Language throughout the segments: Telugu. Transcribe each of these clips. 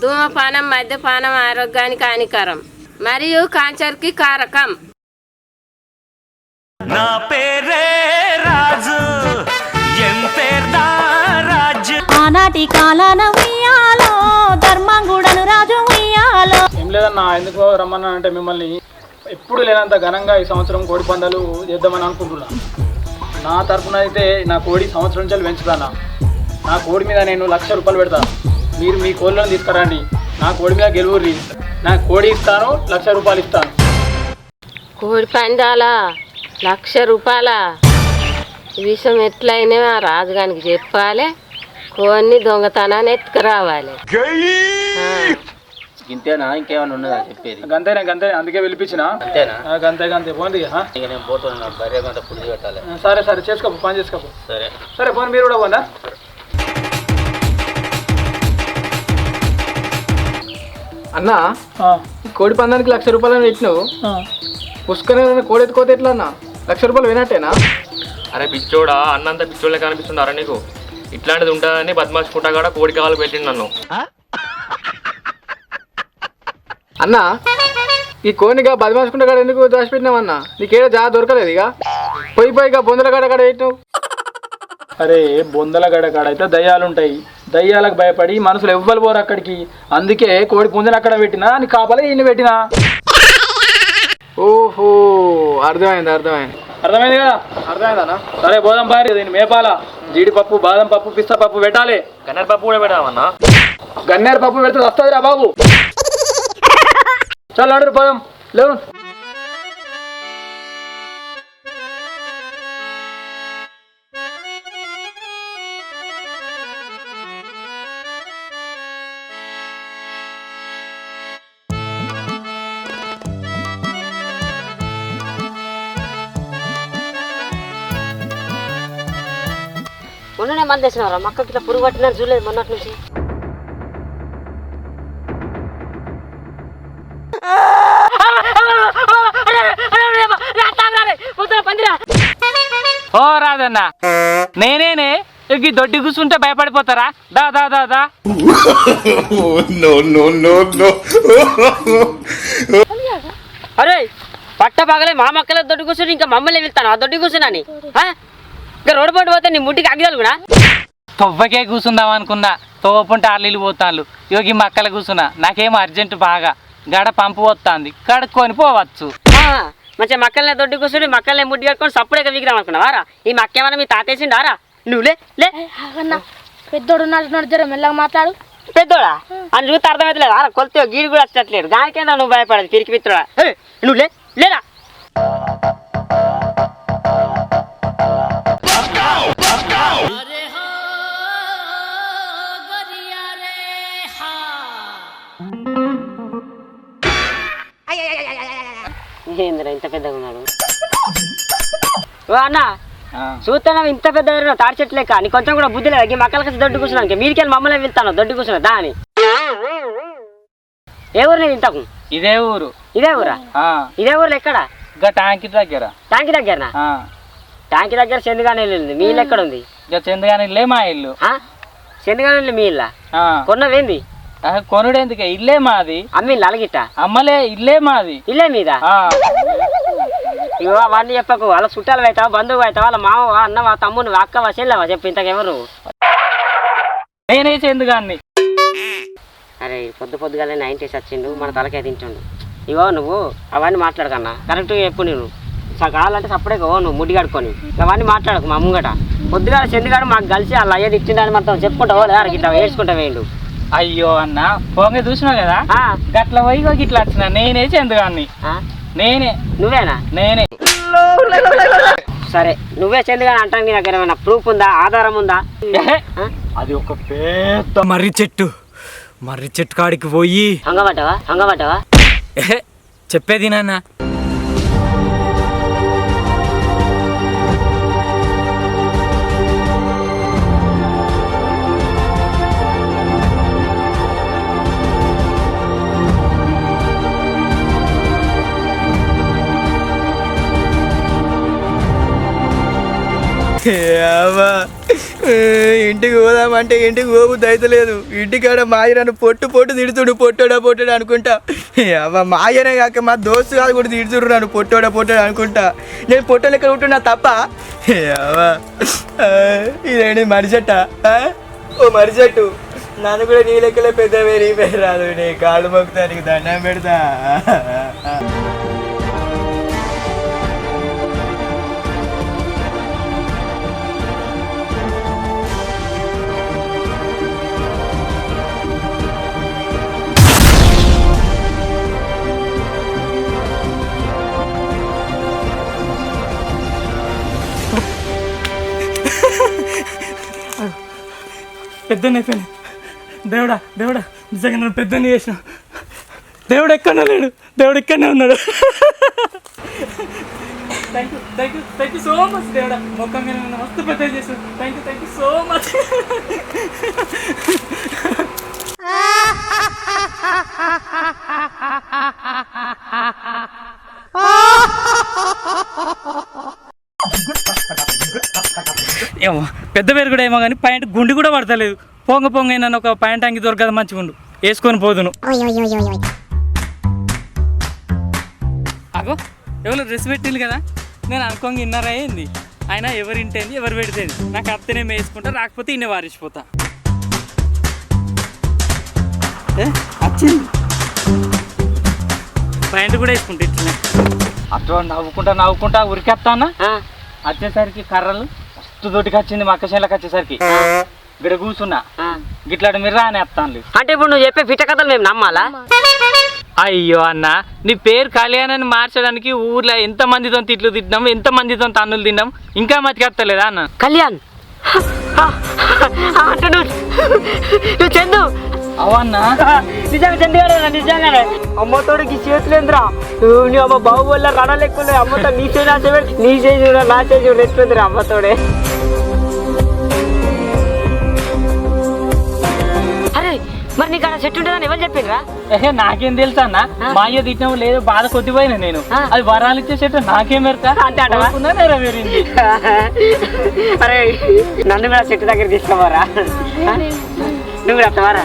ధూమపానం మద్యపానం ఆరోగ్యానికి హానికరం మరియు క్యాన్సర్కి కారకం. నా పేరే రాజు రాజు ఆనాటి కాలాన ఉయ్యాలో ధర్మంగుడను రాజు ఉయ్యాలో. ఏం లేదన్నా, ఎందుకో రమ్మన్నా అంటే మిమ్మల్ని ఎప్పుడు లేనంత ఘనంగా ఈ సంవత్సరం కోడి పందాలు చేద్దామని అనుకుంటున్నా. నా తరఫున అయితే నా కోడి సంవత్సరం నుంచి పెంచుతానా. నా కోడి మీద నేను 1,00,000 రూపాయలు పెడతా. మీరు మీ కోళ్ళను తీసుకురండి, నా కోడి మీద గెలువుర్రి. నా కోడి ఇస్తాను, 1,00,000 రూపాయలు ఇస్తాను. కోడి పందాలా 1,00,000 రూపాయలా? ఈ విషయం ఎట్లయినా ఆ రాజుగానికి చెప్పాలి, కోడిని దొంగతనాన్ని ఎత్తుకురావాలి. ఇంతేనా ఇంకేమైనా ఉన్నదా చెప్పేది? గంతేనే అందుకే పిలిపించిన. అంతేనా? గంతే పోండి. ఇక నేను పోతున్నా, భార్య కొంత పుడిచి పెట్టాలి. సరే చేసుకోపో, పని చేసుకోపో. సరే పోనీ, మీరు కూడా పోందా. అన్నా, కోడి పందానికి 1,00,000 రూపాయలు పెట్టినావు. పుష్కర కోడి ఎత్తుకోతే ఎట్లా అన్న? 1,00,000 రూపాయలు వినట్టేనా? అరే పిచ్చోడా, అన్నంత పిచ్చోళ్ళే కనిపిస్తుండారా నీకు? ఇట్లాంటిది ఉంటుందని బద్మాసుకుంటా కూడా కోడి కావాలి పెట్టిండు నన్ను. అన్నా, ఈ కోడిగా బదమాసుకుంటా కాడ ఎందుకు దాచిపెట్టినావన్నా? నీకేదో జాగా దొరకలేదు. ఇక పోయిగా బొందల కాడ పెట్టినావు. అరే, బొందల గడ కాడ అయితే దయ్యాలు ఉంటాయి. దయ్యాలకు భయపడి మనుషులు ఎవ్వరు పోరు అక్కడికి. అందుకే కోడి పుంజను అక్కడ పెట్టినా, నీ కాపలే ఈయన పెట్టినా. ఓహో, అర్థమైంది కదా? అర్థమైందన్నా. సరే పోదాం బారి. దీన్ని మేపాల. జీడిపప్పు, బాదం పప్పు, పిస్తా పప్పు పెట్టాలి. గన్నేరు పప్పు కూడా పెడదామన్నా. గన్నేరు పప్పు పెడితే వస్తుందిరా బాబు. చాలా ఆర్డర్ పోదాం లేవు. మొన్ననే మంది వేసినారా? మక్కకి ఇట్లా పురుగు పట్టినారు చూడలేదు మొన్నటి నుంచి. ఓ రాదన్న, నేనేనే ఈ దొడ్డి కూర్చుంటే భయపడిపోతారా? దా దా దా దా. అరే పట్ట పగలే మా మక్కల దొడ్డి కూర్చుని ఇంకా మమ్మల్ని వెళ్తాను ఆ దొడ్డి కూర్చున్నాని. ఇంకా రోడ్డు పట్టు పోతే నీ ముట్టికి అగ్గిదాలు కూడా. తొవ్వకే కూర్చుందాం అనుకున్నా, తోపుంటే ఆర్లీలు పోతాను. యోగి మక్కల కూర్చున్నా, నాకేమో అర్జెంటు బాగా. గడ పంపు పోతుంది, కడుక్కొని పోవచ్చు. మంచిగా మక్కలనే దొడ్డి కూర్చుని మక్కలనే ముడ్డి కట్టుకొని సప్పుడే విగ్రహం అనుకున్నావారా? ఈ మక్కేమన్నా మీ తాతేసిండారా? నువ్వులే లే. పెద్దోడు ఉన్నాడు, జర మెల్లగా మాట్లాడు. పెద్దోడా అని చూస్తే అర్థమవుతలేదు. కొలితే గీడి కూడా వచ్చట్లేదు. దానికైనా నువ్వు భయపడదు పిరికి పిత్రుడా. నువ్వు లేరా? ఏంద్రా ఇంత పెద్దగా ఉన్నాడు? ఓ అన్న, చూస్తాను ఇంత పెద్ద తాడి చెట్టు లెక్క. నీ కొంచెం కూడా బుద్ధి లేదు. మక్కల కలిసి దొడ్డు కూర్చున్నాను. మీరికెళ్ళి మమ్మల్ని వెళ్తాను దొడ్డు కూర్చున్నా దా అని. ఏ ఊరు నేను ఇంతకు? ఇదే ఊరు. ఇదే ఊరా? ఇదే ఊర్లో ఎక్కడ? ఇక ట్యాంకి దగ్గర. ట్యాంకి దగ్గరనా? ట్యాంకి దగ్గర చెందుగానే వెళ్ళింది. మీ ఇల్లు ఎక్కడ ఉంది? ఇక చెందుగానే ఇల్లే మా ఇల్లు. చెందుగానే వెళ్ళి మీ ఇల్లా? కొన్నవేంది? కొనుడేందుకే, ఇల్లే మాది. అమ్మి అలగిట్ట అమ్మలే, ఇల్లే మాది. ఇల్లే మీద? ఇగో అవన్నీ చెప్పకు. వాళ్ళ చుట్టాలు అవుతావా, బంధువు అవుతావా, వాళ్ళ మావవా, అన్నవా, తమ్ముని, అక్కవా, చెల్లెవా? చెప్పు ఇంతకెవరు నువ్వు? నేనే చెందుగాన్ని. అరే పొద్దుగానే 90 వచ్చిండు, మన తలకే తింటుండు. ఇగో నువ్వు అవన్నీ మాట్లాడకన్నా, కరెక్ట్గా చెప్పు. నేను కావాలంటే సప్పుడే నువ్వు ముడ్డి కడుక్కొని అవన్నీ మాట్లాడకు. మా ముంగట పొద్దుగా చెందుగాడు మాకు కలిసి వాళ్ళ అయ్యేది ఇచ్చిండని మొత్తం చెప్పుకుంటావో లేదా? ఇట్లా ఏడ్చుకుంటా వేయండు. అయ్యో అన్న, పోంగ చూసినావు కదా, గట్ల పోయి ఇట్లా వచ్చిన. నేనే చెందుగాన్ని. నేనే. నువ్వేనా? నేనే. సరే నువ్వే చెందుగాని అంటానికి దగ్గర ఏమైనా ప్రూఫ్ ఉందా, ఆధారం ఉందా? అది ఒక పెద్ద మర్రి చెట్టు కాడికి పోయి హంగబట్టవా? చెప్పేది నాన్న. ఇంటికి పోదామంటే ఇంటికి పోబుద్ది అయితలేదు. ఇంటికాడ మాయ నన్ను పొట్టు తిడుతుడు పొట్టోడా అనుకుంటా. అవ్వ మాయనే కాక మా దోస్తు కాదు కూడా తిడుతుడు నన్ను పొట్టోడా అనుకుంటా. నేను పొట్ట లెక్క ఉంటున్నా తప్ప. అవ్వ ఇదేంటి మరిచెట్ట? ఓ మరిచెట్టు, నన్ను కూడా నీ లెక్కలే పెద్ద పెరిగిపోయి రాదు. నీ కాళ్ళు మొక్కుతానికి దండం పెడతా. పెద్దని అయిపోయింది. దేవుడా నిజంగా నన్ను పెద్దని చేసిన. దేవుడు ఎక్కడనే లేడు, దేవుడు ఇక్కడనే ఉన్నాడు. థ్యాంక్ యూ సో మచ్ దేవుడా. మొక్కంగా నన్ను మస్తు పెద్ద చేసాను. Thank you so much. ఏమో పెద్ద పేరు కూడా ఏమో కానీ పాయింట్ గుండి కూడా పడతలేదు. పొంగ నన్ను ఒక పాయింట్ అంగి దొరకదు మంచిగా ఉండు, వేసుకొని పోదును. అగో ఎవరు డ్రెస్ పెట్టింది కదా, నేను అనుకోంగా ఇన్నారా ఏంది. ఆయన ఎవరు ఇంటేంది ఎవరు పెడితేంది, నాకు అత్తనే వేసుకుంటా, రాకపోతే ఇన్నే వారిసిపోతా. వచ్చింది పాయింట్ కూడా వేసుకుంటా. ఇట్లనే అట్లా నవ్వుకుంటా ఉరికేస్తానా. వచ్చేసరికి కర్రలు మస్తు దొడ్డికి వచ్చింది. మా అక్క చేలకు వచ్చేసరికి ఇక్కడ కూర్చున్నా, గిట్లాడు మీరు అని వస్తాను. అంటే ఇప్పుడు నువ్వు చెప్పే పిట్ట కథలు మేము నమ్మాలా? అయ్యో అన్న, నీ పేరు కళ్యాణాన్ని మార్చడానికి ఊర్లో ఎంత మందితో తిట్లు తిట్టినాం, ఎంత మందితో తన్నులు తిన్నాం, ఇంకా మతికెత్తలేదా అన్న? కళ్యాణ్ అంటే నువ్వు చందు అవన్నా నిజంగా చందుగానే నిజంగానే. అమ్మతోడికి చేతులేంద్రా, నీ అమ్మ బాబు వల్ల రణలెక్కున్నాయి. అమ్మతో నీ చేసి నా చేసి ఎట్లుందిరా అమ్మతోడే. అరే మరి నీకు అక్కడ చెట్టు ఉంటుందని ఎవరు చెప్పిండ్రా? నాకేం తెలుసా అన్న, మా అయ్య తిట్టినావు లేదు బాధ కొద్దిపోయినా నేను. అది వరాలు ఇచ్చే చెట్టు నాకేం మెరక అంటే అంటవా నెరవేరింది. అరే నన్ను కూడా చెట్టు దగ్గర తీసుకోవారా? నువ్వు కూడా వస్తావారా?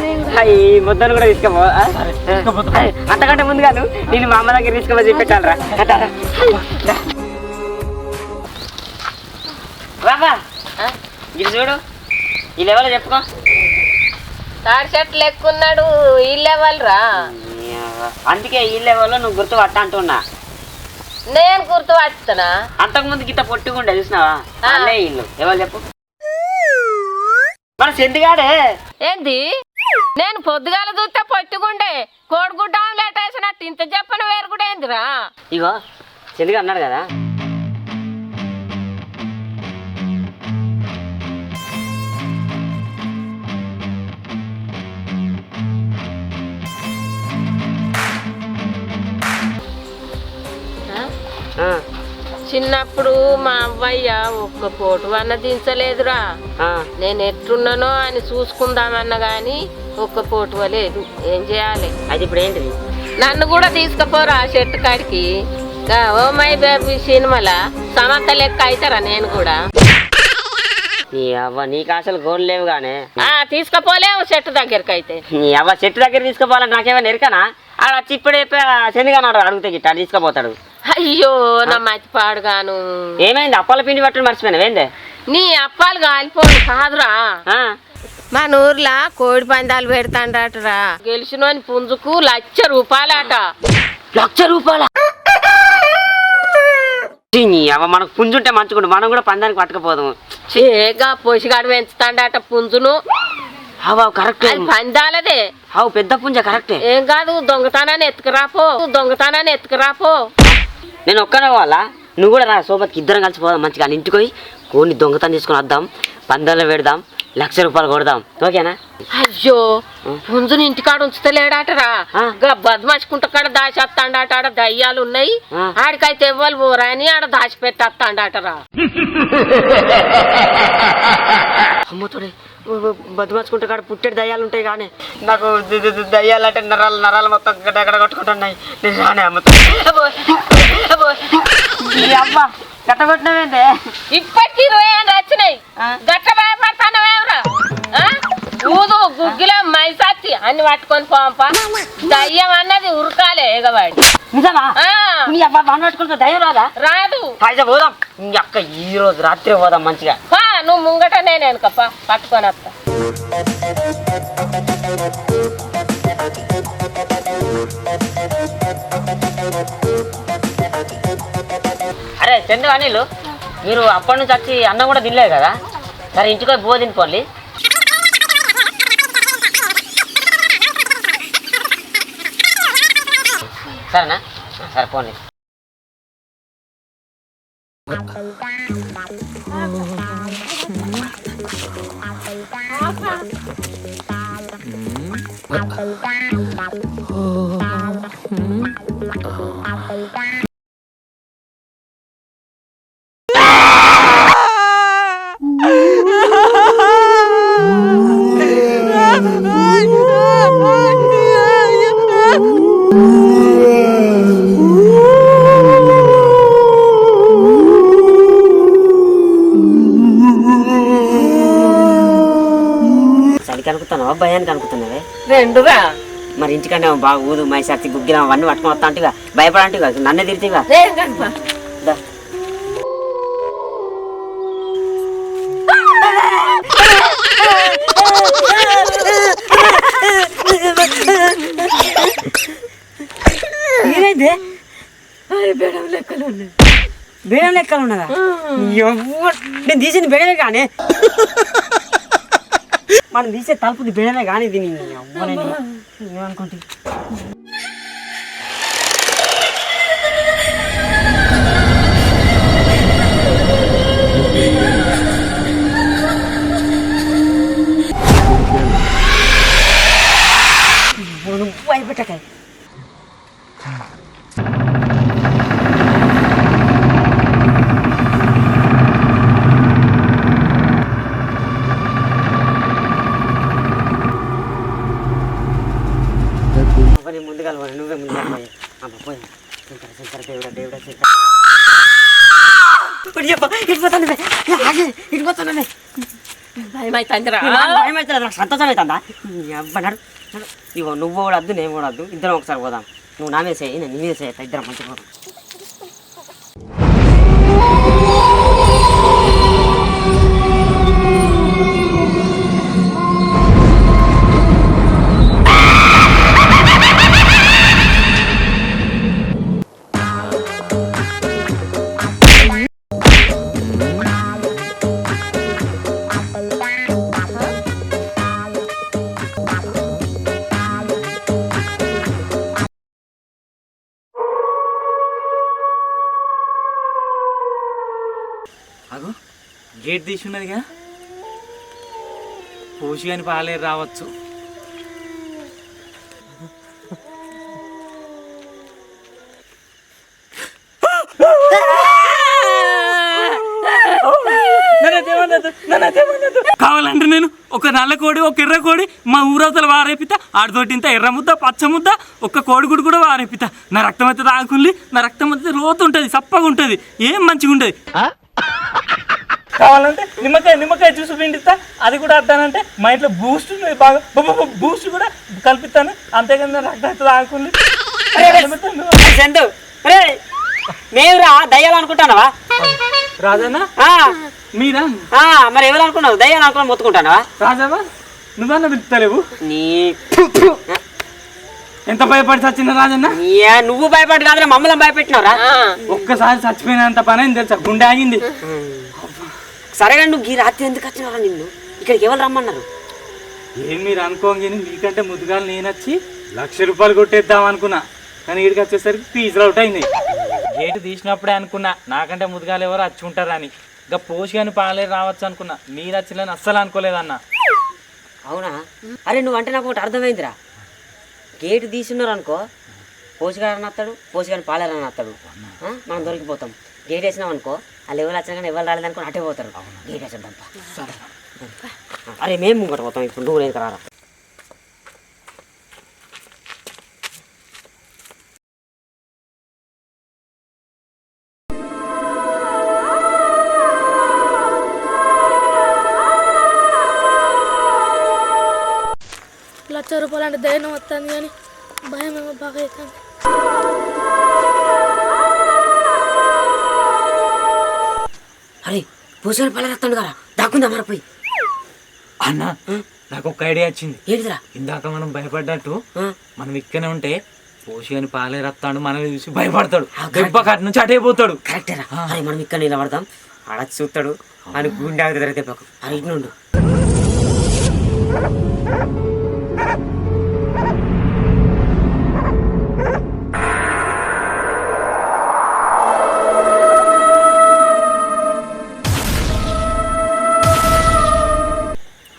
ఈ ముద్దను కూడా తీసుకోపో. అంతకంటే ముందుగా నేను మా అమ్మ దగ్గర తీసుకోమని చెప్పెట్టాలరా. బాబా ఇది చూడు, ఈ లెవెల్ చెప్పుకో. తాడి చెట్లు ఎక్కున్నాడు, ఈ లెవెల్ రా. అందుకే ఈ లెవెల్లో నువ్వు గుర్తు పట్ట అంటున్నా. నేను గుర్తు పట్టుతున్నా. అంతకుముందు గిట్ట పొట్టుకుండే చూసినావా? అల్లే ఇల్లు ఎవరు చెప్పు. మన సెందుగాడే ఏంది? నేను పొద్దుగాల చూస్తే పట్టుకుండే కోడిగుడ్డ ఆమ్లెట్ వేసినట్టు ఇంత చెప్పని వేరు కూడా ఏందిరా? ఇగో సెందుగా అన్నాడు కదా, చిన్నప్పుడు మా అవ్వయ్య ఒక్క పోటు అన్న దించలేదురా. నేను ఎట్లున్నానో అని చూసుకుందామన్నా గాని ఒక్క పోటు లేదు. ఏం చేయాలి? అది ఇప్పుడు ఏంటిది? నన్ను కూడా తీసుకుపోరా చెట్టు కాడికి. ఓ మై బేబీ సినిమాల సమత లెక్క అవుతారా నేను కూడా? నీ అవ్వ నీకు అసలు గోల్ లేవు గానే. తీసుకుపోలేవు చెట్టు దగ్గరికి. అయితే నీ అవ్వ చెట్టు దగ్గర తీసుకుపోవాలని నాకేమైనా ఎరకనా? ఆడ వచ్చి ఇప్పుడే శనిగా అడిగితే గిట్ట తీసుకుపోతాడు. అయ్యో నా మతి పాడుగాను. ఏమైంది? అప్పాల పిండి పట్టుని మర్చిపోయినావు ఏందే? నీ అప్పాలు కాలిపోదు కాదురా. మన ఊర్లో కోడి పందాలు పెడతాండటరా. గెలిచినోని పుంజుకు ₹1,00,000 అట. ₹1,00,000? అవ మనకు పుంజుంటే మంచుకుంటు, మనం కూడా పందానికి పట్టుకపోదాము. చేగా పొసిగాడు పెంచుతాండట పుంజును. అవు కరెక్ట్, పందాలదే. అవు పెద్ద పుంజ కరెక్టే. ఏం కాదు, దొంగతనాన్ని ఎత్తుకురాపో. నేను ఒక్కనే పోవాలా? నువ్వు కూడా రా, సోబత్కి ఇద్దరం కలిసి పోదాం. మంచిగా ఇంటికి పోయి కోడిని దొంగతనం తీసుకొని వద్దాం, పందాల్లో పెడదాం, ₹1,00,000 కొడదాం. ఓకేనా? అయ్యో పుంజుని ఇంటికాడ ఉంచుతలేడాటరా. బద్మాసుకుంట కాడ దాచేస్తాండట. ఆడ దయ్యాలు ఉన్నాయి, ఆడికైతే ఎవ్వరు పోరా అని ఆడ దాచిపెట్టేస్తాండటరా. అమ్మతోడే బద్మాసుకుంట కాడ పుట్టేడు దయ్యాలు ఉంటాయి. కానీ నాకు దయ్యాలంటే నరాలు మొత్తం ఎక్కడ కొట్టుకుంటున్నాయి. నేను రానే అమ్మతో. అబ్బా కట్టగొట్టినవేందే ఇప్పటికి 20 ఏళ్ళు వచ్చినాయి గట్ట భయపడతానవేమరా ఊదు గుగ్గిలో మైసాచి అన్ని పట్టుకొని పోంప దయ్యం అన్నది ఉరకాలే ఎగవాడి నిజమా నీ అబ్బా బాగా పట్టుకుంటా దయ్యం రాదా రాదు అయితే పోదాం నీ అక్క ఈ రోజు రాత్రి పోదాం మంచిగా నువ్వు ముంగట నేను వెనుకప్ప పట్టుకొని వస్తా అరే చందు అనిలు మీరు అప్పటి నుంచి వచ్చి అన్నం కూడా తినలేదు కదా సరే ఇంటికి పోయి బో తినుకోండి సరేనా సరే పోండి చలికి అనుకుతున్నావా భయానికి అనుకుతున్నావే రెండురా మరి ఇంటికన్నా బాగా ఊదు మైసాచి గుగ్గిలం అవన్నీ పట్టుకొని వస్తా అంటే భయపడంటే నన్నే తిరిగితేగా ఏమైంది బేడం లెక్కలు ఉన్నది బేడం లెక్కలు ఉన్నదా నేను తీసింది బేడమే కానీ మనం తీసే తలుపుది బేడమే కానీ ఇది ఏమనుకుంటే భయపెట్టకాయ ముందుగా నువ్వే ముందుగా పోయి శంకర దేవుడా దేవుడా ఇడిపోతాను భయమైతుందిరా భయమవుతుంది నాకు సంతోషం అవుతుందా అబ్బన్నాడు ఇగో నువ్వు కూడా వద్దు నేను కూడా వద్దు ఇద్దరం ఒకసారి పోదాం నువ్వు నా మీద చేయి నేను నీ మీద చేస్తా ఇద్దరం మంచిగా పోదాం అగో గేట్ తీసి ఉన్నదిగా పూసి కానీ పాలేరు రావచ్చు కావాలంటే నేను ఒక నల్ల కోడి ఒక ఎర్ర కోడి మా ఊరవతల వారేపిత ఆడితోటి ఇంత ఎర్ర ముద్ద పచ్చ ముద్ద ఒక్క కోడిగుడు కూడా వారేపిత నా రక్తం అయితే తాగుకుంది నా రక్తం అయితే రోతు ఉంటుంది చప్పగా ఉంటుంది ఏం మంచిగా ఉంటుంది కావాలంటే నిమ్మకాయ జ్యూస్ పిండిస్తా అది కూడా అద్దానంటే మా ఇంట్లో బూస్ట్ బాగా బూస్ట్ కూడా కల్పిస్తాను అంతేకాని రక్తం అయితే తాగుకుంది మేమురా దయ్యాలు అనుకుంటానవా రాజానా మీరా మరి ఎవరు అనుకున్నావు దయ్యాలు అనుకుని మొత్తుకుంటానవా రాజావా నువ్వన్నా పిలుస్తలేవు నీ ఎంత భయపడి చచ్చిన రాజన్న నువ్వు భయపడి కాదురా మమ్మల్ని భయపెట్టినవరా ఒక్కసారి చచ్చిపోయినంత పని అయింది తెలుసా గుండె ఆగింది సరేగా నువ్వు ఈ రాత్రి ఎందుకు వచ్చినవరా నిన్ను ఇక్కడికి ఎవరు రమ్మన్నారు ఏం మీరు అనుకోండి మీకంటే ముద్దుగాలు నేను వచ్చి ₹1,00,000 కొట్టేద్దాం అనుకున్నా కానీ ఇక్కడికి వచ్చేసరికి ఫీజులు అవుట్ అయింది గేటు తీసినప్పుడే అనుకున్నా నాకంటే ముద్దుగాలు ఎవరు వచ్చి ఉంటారా అని ఇంకా పోసి కానీ పాలేరు రావచ్చు అనుకున్నా మీరు వచ్చిందని అస్సలు అనుకోలేదన్న అవునా అరే నువ్వు అంటే నాకు ఒకటి అర్థమైందిరా గేటు తీసున్నారు అనుకో పోసిగారని వస్తాడు పోసిగాని పాలేరని వస్తాడు మనం దొరికిపోతాం గేట్ వేసినాం అనుకో వాళ్ళు ఎవరు వచ్చినా కానీ ఎవరు రాలేదనుకో అటే పోతారు గేట్ వేసేద్దాంపా అరే మేము ముంగట పోతాం ఇప్పుడు నువ్వు లేదు రారా పోవాలంటే ధైర్యం వస్తుంది కానీ భయం ఏమో బాగా అవుతుంది. అరే పూసలు పళ్ళ రత్తాడు కదా దాక్కుందా మరపోయి. అన్న నాకు ఒక ఐడియా వచ్చింది. ఏంటిదిరా? ఇందాక మనం భయపడ్డట్టు మనం ఇక్కడనే ఉంటే పోసి అని పాలే రత్తాడు మనల్ని చూసి భయపడతాడు, దెబ్బ కాటి నుంచి అటైపోతాడు. కరెక్టేరా. అరే మనం ఇక్కడ నిలబడతాం, ఆడ చూస్తాడు అని గుండె ఆగుతుంది దెబ్బకు. అరే ఇటు నుండు.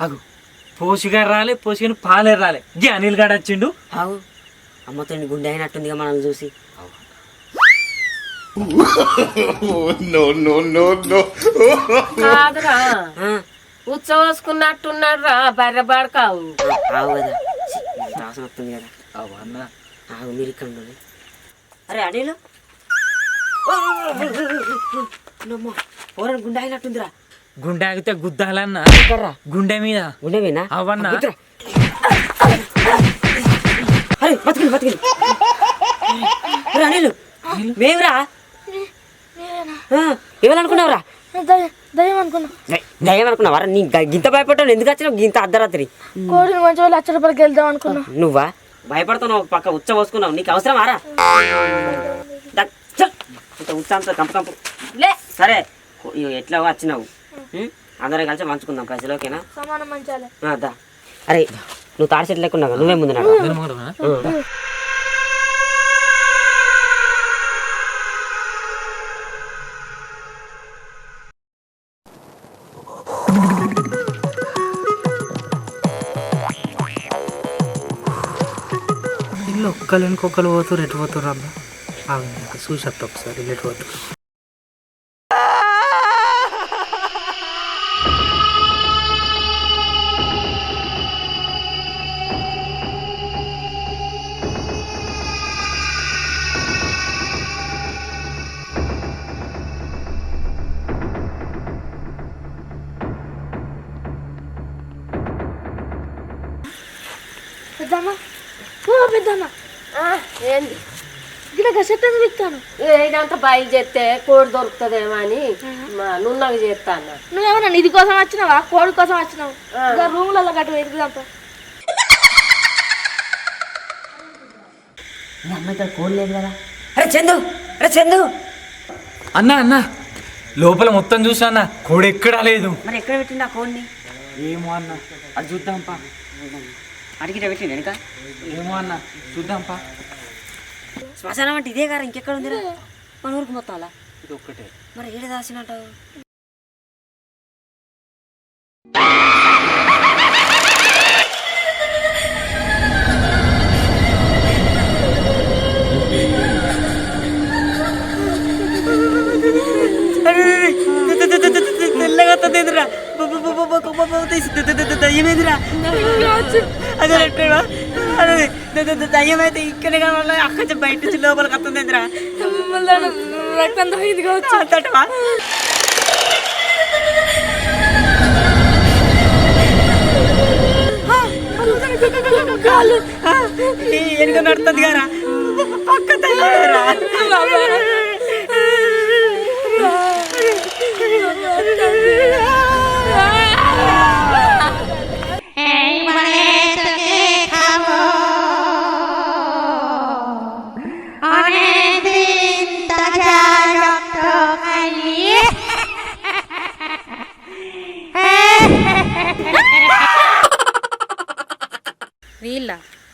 అగు పోసిగారు రాలే, పోసిగాని పాలే రాలే, గీ అనిల్ గాడు వచ్చిండు. అవు అమ్మతో గుండె అయినట్టుందిగా మనల్ని చూసి. కాదురా ఉచ్చవసుకున్నట్టున్నాడు రా బర్రె పడకావు. ఆవు కదా వాసన వస్తుంది కదా. అవు అన్న ఆవు మీరు ఇక్కడ ఉండండి. అరే అడేలో పోరాడు గుండె అయినట్టుందిరా. గుండె ఆగితే గుద్దాలన్న గుండె మీద. గుండె మీద అవన్నా అరే బతికింది బతికింది. అరే అనిలు మేమురా ఏమనుకున్నావురా? దయ్యం అనుకున్నా. దయ్యం అనుకున్నావారా? నీ గింత భయపడ్డావు ఎందుకు వచ్చినావు గింత అర్ధరాత్రి? కోడిని మంచి వాళ్ళు 1,00,000 రూపాయలకి వెళ్దాం అనుకున్నా. నువ్వా భయపడుతున్నావు? పక్క ఉచ్చ పోసుకున్నావు, నీకు అవసరమారా? ఉచ్చంతా కంపు కంపు లే. సరే ఎట్లా వచ్చినావు? అందరం కలిసి మంచుకుందాం పైసలు, ఓకేనా? సమానం మంచాలే. దా. అరే నువ్వు తాడి చెట్లు లేకున్నావు, నువ్వే ముందు నడు. ఇల్లు ఒక్కరు ఇంకొకరు పోతారు, ఎటు పోతారు అబ్బా? చూసి వస్తా ఒకసారి ఎటు పోతారు. పెద్దమ్మా పెద్దమ్మా ఏంది ఇక్కడ గసెట్టని చెప్తాను. ఇదంతా బయలు చేస్తే కోడి దొరుకుతుందేమో అని నున్నవి చేస్తాను. నువ్వేమన్నా నిధి కోసం వచ్చినావా కోడి కోసం వచ్చినావు? రూములలో గట్టు ఎదుగుదాంపా. అమ్మాయి కోడి లేదు కదా. అరే చందు, అరే చందు. అన్న అన్న లోపల మొత్తం చూసా అన్న, కోడి ఎక్కడా లేదు. మరి ఎక్కడ పెట్టిండు ఆ కోడిని? ఏమో అన్న, అది చూద్దాంపా. అడిగితే పెట్టిండు వెనుక? ఏమో అన్న చూద్దాంపా. శ్మశానం అంటే ఇదే గారా, ఇంకెక్కడ ఉందిరా? మన ఊరికి మొత్తం అలా ఇది ఒక్కటే. మరి ఏడ దాచినట్టు? తెల్లగా దయ్యమేదిరా? అదే దయ్యమైతే ఇక్కడే కావాలి, అక్కడ బయట నుంచి లోపలికి వస్తుందిరా. రక్తం ఇది కావచ్చు అంతటవా? ఎనుక నడుతుంది గారా పక్క తయ్యారా?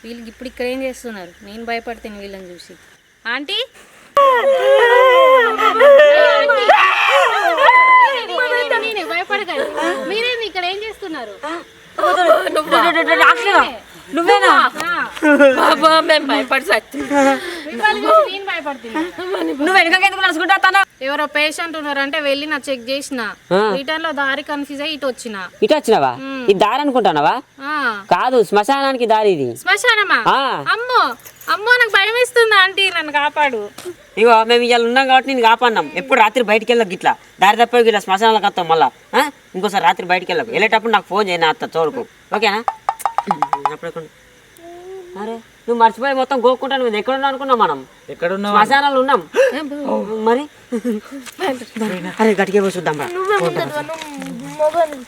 వీళ్ళకి ఇప్పుడు ఇక్కడ ఏం చేస్తున్నారు? నేను భయపడతాను వీళ్ళని చూసి. ఆంటీ భయపడకండి, మీరేంది ఇక్కడ ఏం చేస్తున్నారు? నువ్వేనా? నువ్వు వెనక ఎందుకు నడుచుకుంటా? ఎవరో పేషెంట్ ఉన్నారంటే వెళ్ళి నా చెక్ చేసిన, రిటర్న్ లో దారి కన్ఫ్యూజ్ అయ్యి ఇటు వచ్చిన. ఇటు వచ్చినావా? ఇది దారి అనుకుంటానావా? కాదు, శ్మశానానికి దారి ఇది. శ్మశానమా? అమ్మో అమ్మో నాకు భయం ఇస్తుంది ఆంటీ, నన్ను కాపాడు. ఇగో మేము ఇవాళ ఉన్నాం కాబట్టి నేను కాపాడినాం. ఎప్పుడు రాత్రి బయటికి వెళ్ళకు, ఇట్లా దారి తప్ప ఇట్లా శ్మశానాలకు వస్తాం. మళ్ళా ఇంకోసారి రాత్రి బయటికి వెళ్ళకు. వెళ్ళేటప్పుడు నాకు ఫోన్ చేయను, అత్త తోడుకు, ఓకేనా? అప్పుడు అరే నువ్వు మర్చిపోయి మొత్తం గోక్కుంటా నువ్వు ఎక్కడున్నావు అనుకున్నాం మనం ఎక్కడున్నావు శ్మశానాలు ఉన్నాం మరి అరే గట్టిగా పోయి చూద్దాం రా. నువ్వే ముందర నువ్వు మొగని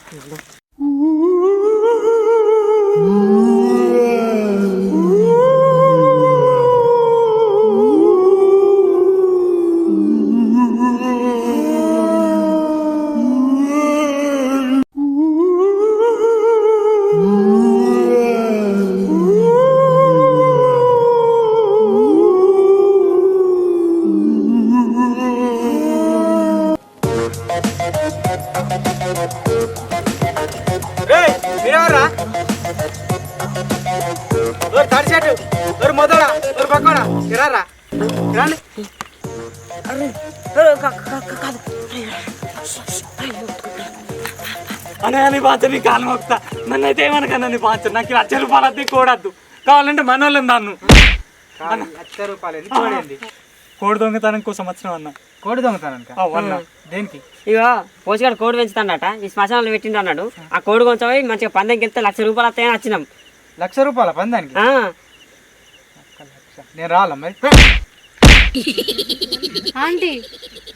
మీరెవర్రా తడిచెట్టు ఎవరు మొదలా ఎవరు పక్కడా ఇరారా రండి అనే నీ బాధ్య నీ కాలు మొక్తా నన్ను అయితే ఏమనకన్నా నీ బాధ్య నాకు 1,00,000 రూపాయలు వద్ద కూడద్దు కావాలంటే మనోళ్ళని దాన్ని 1,00,000 రూపాయలు ఎందుకు కోడి దొంగతనం కోసం వచ్చినావు అన్న కోడి దొంగతానికి అన్న దేనికి ఇక పోసిగాడు కోడి పెంచుతాడట ఈ శ్మశానంలో పెట్టిండు అన్నాడు ఆ కోడి కొంచెం పోయి మంచిగా పందెంకి వెళ్తే 1,00,000 రూపాయలు వస్తాయని వచ్చినాం 1,00,000 రూపాయల పందానికి ఆ, నేను రావాలా మరి ఆంటీ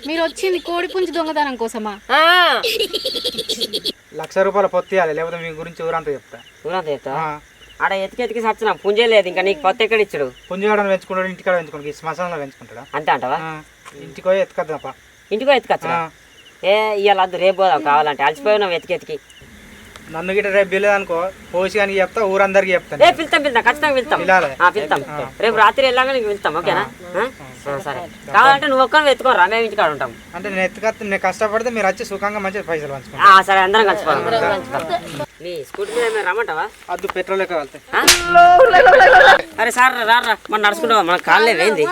మీరు వచ్చింది కోడి పుంజు దొంగతనం కోసమా? 1,00,000 రూపాయలు పొత్తియాలి లేకపోతే మీ గురించి ఊరంతా చెప్తా ఊరంతా చెప్తా ఆడ ఎతికి సచ్చినాం పుంజే లేదు ఇంకా నీకు కొత్త ఎక్కడ ఇచ్చాడు పుంజగాడని పెంచుకుంటాడు ఇంటికాడ పెంచుకుంటాడు ఈ శ్మశానంలో పెంచుకుంటాడా అంతే అంటావా ఇంటికి పోయి ఎత్తుకద్దాపా ఇంటికో ఎత్తుకొచ్చా ఏ ఇవాళ వద్దు రేపు పోదాం కావాలంటే అలసిపోయినాం ఎతికి నన్ను గిట్ట రేపు పిల్లదనుకో పోసి అని చెప్తా ఊరందరికి చెప్తాను ఏ పిలుతాం ఖచ్చితంగా పిలుతాం పిలాలే. పిలుతాం రేపు రాత్రి వెళ్ళాక నీకు పిలుస్తాం ఓకేనా సరే కావాలంటే నువ్వు ఒక్కరు ఎత్తుకోరా మేము ఇంటికాడ ఉంటాం అంటే నేను ఎత్తుకత్తా నేను కష్టపడితే మీరు వచ్చి సుఖంగా మంచిగా పైసలు పంచుకోండి సరే అందరం కలిసిపోదాం నీ స్కూటీ మీద మేము రమ్మంటావా అద్దు పెట్రోల్ లెక్క వెళ్తాయి అరే సార్ రా మన నడుచుకుంటావా మన కాళ్ళే వేయింది